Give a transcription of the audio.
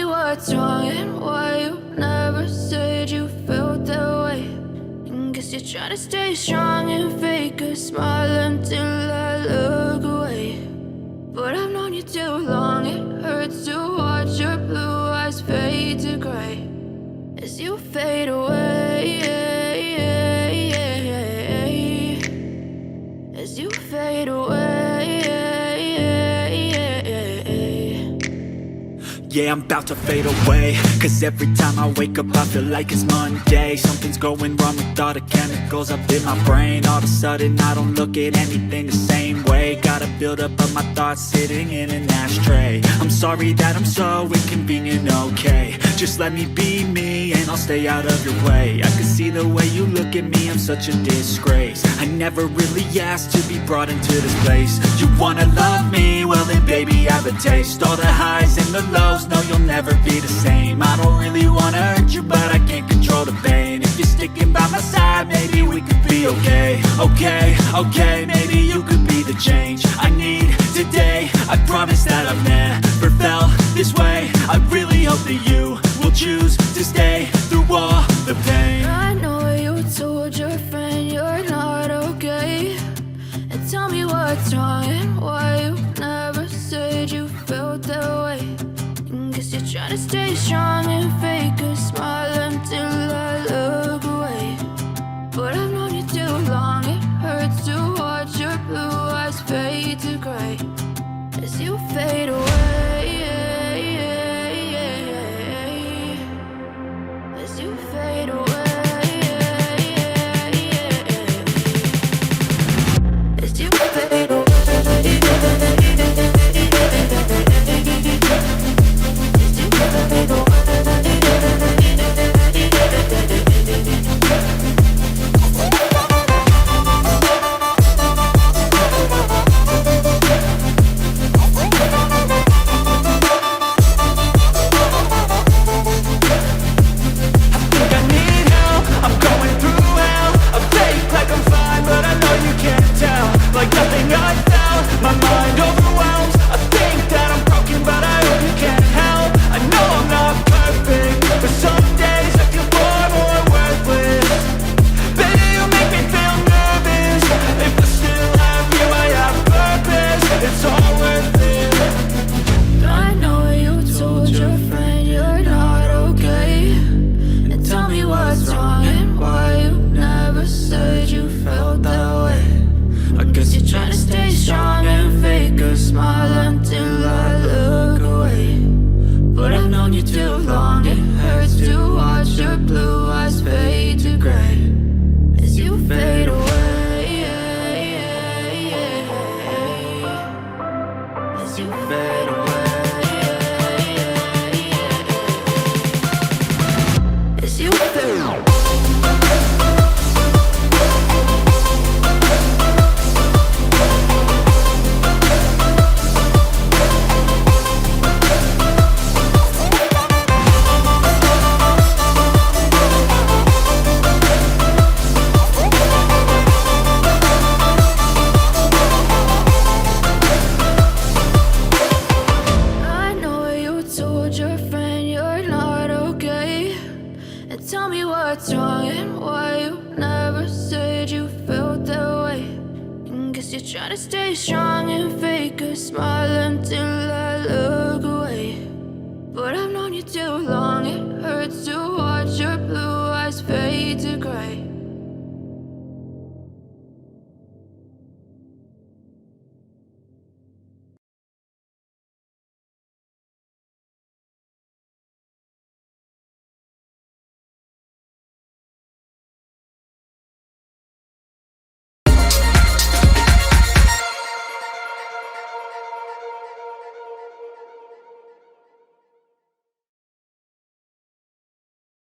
me what's wrong and why you never said you felt that way. And guess you're trying to stay strong and fake a smile until I look away. But I've known you too long, it hurts to watch your blue eyes fade to gray as you fade away, as you fade away. Yeah, I'm about to fade away, cause every time I wake up I feel like it's Monday. Something's going wrong with all the chemicals up in my brain. All of a sudden I don't look at anything the same way. Got a buildup of my thoughts sitting in an ashtray. I'm sorry that I'm so inconvenient, okay. Just let me be me and I'll stay out of your way. I can see the way you look at me, I'm such a disgrace. I never really asked to be brought into this place. You wanna love me? Well then baby, have a taste. All the highs and the lows, no, you'll never be the same. I don't really wanna hurt you, but I can't control the pain. If you're sticking by my side, maybe we could be okay. Okay, maybe you could be the change I need today. I promise that I've never felt this way. I really hope that you will choose to stay through all the pain. I know you told your friend you're not okay, and tell me what's wrong and why you never said you felt that way. Guess you're trying to stay strong and fake a smile until I look away. But I've known you too long, it hurts to watch your blue eyes fade to gray as you fade away, as you fade away, as you fade away. Tell me what's wrong and why you never said you felt that way. And guess you're trying to stay strong and fake a smile until I look away. But I've known you too long, it hurts to watch your blue eyes fade to gray